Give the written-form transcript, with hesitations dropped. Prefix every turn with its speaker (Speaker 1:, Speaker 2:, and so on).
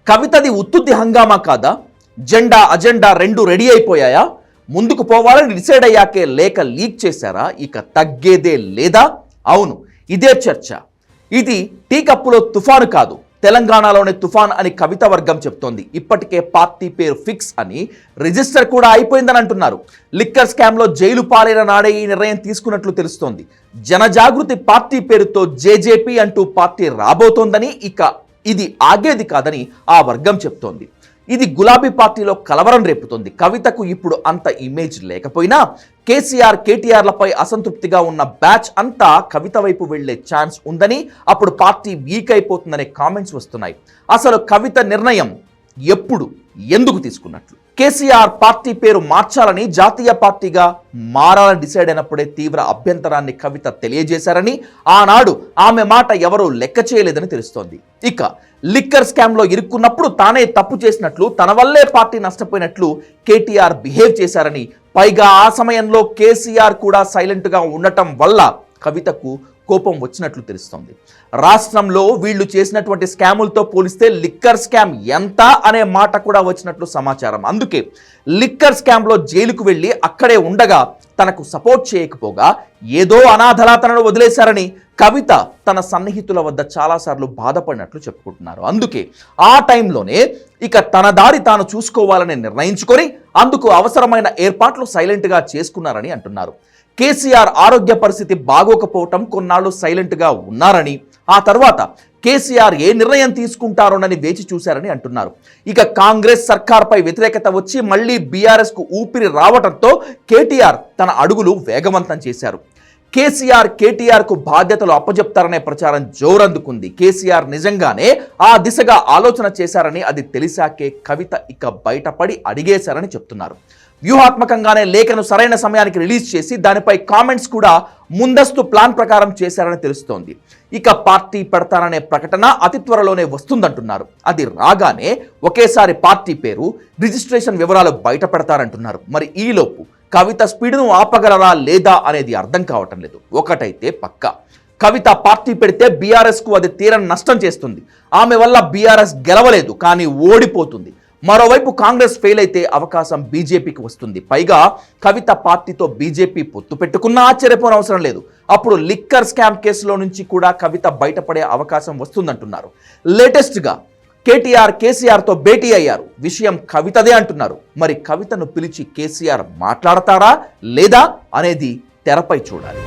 Speaker 1: కవితది ఉత్తుత్తి హంగామా కాదా? జెండా అజెండా రెండు రెడీ అయిపోయాయా? ముందుకు పోవాలని డిసైడ్ అయ్యాకే లేఖ లీక్ చేశారా? ఇక తగ్గేదే లేదా? అవును, ఇదే చర్చ. ఇది టీ కప్పులో తుఫాను కాదు, తెలంగాణలోని తుఫాన్ అని కవిత వర్గం చెప్తోంది. ఇప్పటికే పార్టీ పేరు ఫిక్స్ అని, రిజిస్టర్ కూడా అయిపోయిందని అంటున్నారు. లిక్కర్ స్కామ్లో జైలు పాలైన నాడే ఈ నిర్ణయం తీసుకున్నట్లు తెలుస్తోంది. జనజాగృతి పార్టీ పేరుతో జేజేపీ అంటూ పార్టీ రాబోతోందని, ఇక ఇది ఆగేది కాదని ఆ వర్గం చెప్తోంది. ఇది గులాబీ పార్టీలో కలవరం రేపుతోంది. కవితకు ఇప్పుడు అంత ఇమేజ్ లేకపోయినా కేసీఆర్ కేటీఆర్లపై అసంతృప్తిగా ఉన్న బ్యాచ్ అంతా కవిత వైపు వెళ్లే ఛాన్స్ ఉందని, అప్పుడు పార్టీ వీక్ అయిపోతుందనే కామెంట్స్ వస్తున్నాయి. అసలు కవిత నిర్ణయం ఎప్పుడు, ఎందుకు తీసుకున్నట్లు? కేసీఆర్ పార్టీ పేరు మార్చాలని, జాతీయ పార్టీగా మారాలని డిసైడ్ అయినప్పుడే తీవ్ర అభ్యంతరాన్ని కవిత తెలియజేశారని, ఆనాడు ఆమె మాట ఎవరూ లెక్క చేయలేదని తెలుస్తోంది. ఇక లిక్కర్ స్కామ్లో ఇరుక్కున్నప్పుడు తానే తప్పు చేసినట్లు, తన వల్లే పార్టీ నష్టపోయినట్లు కేటీఆర్ బిహేవ్ చేశారని, పైగా ఆ సమయంలో కేసీఆర్ కూడా సైలెంట్గా ఉండటం వల్ల కవితకు కోపం వచ్చినట్లు తెలుస్తోంది. రాష్ట్రంలో వీళ్ళు చేసినటువంటి స్కాములతో పోలిస్తే లిక్కర్ స్కామ్ ఎంత అనే మాట కూడా వచ్చినట్లు సమాచారం. అందుకే లిక్కర్ స్కామ్లో జైలుకు వెళ్ళి అక్కడే ఉండగా తనకు సపోర్ట్ చేయకపోగా ఏదో అనాథలా తనను వదిలేశారని కవిత తన సన్నిహితుల వద్ద చాలాసార్లు బాధపడినట్లు చెప్పుకుంటున్నారు. అందుకే ఆ టైంలోనే ఇక తన దారి తాను చూసుకోవాలని నిర్ణయించుకొని అందుకు అవసరమైన ఏర్పాట్లు సైలెంట్గా చేసుకున్నారని అంటున్నారు. కేసీఆర్ ఆరోగ్య పరిస్థితి బాగోకపోవటం కొన్నాళ్ళు సైలెంట్గా ఉన్నారని, ఆ తర్వాత కేసీఆర్ ఏ నిర్ణయం తీసుకుంటారోనని వేచి చూశారని అంటున్నారు. ఇక కాంగ్రెస్ సర్కార్పై వ్యతిరేకత వచ్చి మళ్ళీ బీఆర్ఎస్కు ఊపిరి రావడంతో కేటీఆర్ తన అడుగులు వేగవంతం చేశారు. కేసీఆర్ కేటీఆర్కు బాధ్యతలు అప్పజెప్తారనే ప్రచారం జోరందుకుంది. కేసీఆర్ నిజంగానే ఆ దిశగా ఆలోచన చేశారని అది తెలిసాకే కవిత ఇక బయటపడి అడిగేశారని చెప్తున్నారు. వ్యూహాత్మకంగానే లేఖను సరైన సమయానికి రిలీజ్ చేసి దానిపై కామెంట్స్ కూడా ముందస్తు ప్లాన్ ప్రకారం చేశారని తెలుస్తోంది. ఇక పార్టీ పెడతాననే ప్రకటన అతి త్వరలోనే వస్తుందంటున్నారు. అది రాగానే ఒకేసారి పార్టీ పేరు, రిజిస్ట్రేషన్ వివరాలు బయట పెడతారంటున్నారు. మరి ఈలోపు కవిత స్పీడ్ను ఆపగలరా లేదా అనేది అర్థం కావటం లేదు. ఒకటైతే పక్కా, కవిత పార్టీ పెడితే బీఆర్ఎస్కు అది తీరని నష్టం చేస్తుంది. ఆమె వల్ల బీఆర్ఎస్ గెలవలేదు, కానీ ఓడిపోతుంది. మరోవైపు కాంగ్రెస్ ఫెయిల్ అయితే అవకాశం బీజేపీకి వస్తుంది. పైగా కవిత పార్టీతో బీజేపీ పొత్తు పెట్టుకున్నా ఆశ్చర్యపోనవసరం లేదు. అప్పుడు లిక్కర్ స్కామ్ కేసులో నుంచి కూడా కవిత బయటపడే అవకాశం వస్తుందంటున్నారు. లేటెస్ట్గా కేటీఆర్ కేసీఆర్తో భేటీ అయ్యారు. విషయం కవితదే అంటున్నారు. మరి కవితను పిలిచి కేసీఆర్ మాట్లాడతారా లేదా అనేది తెరపై చూడాలి.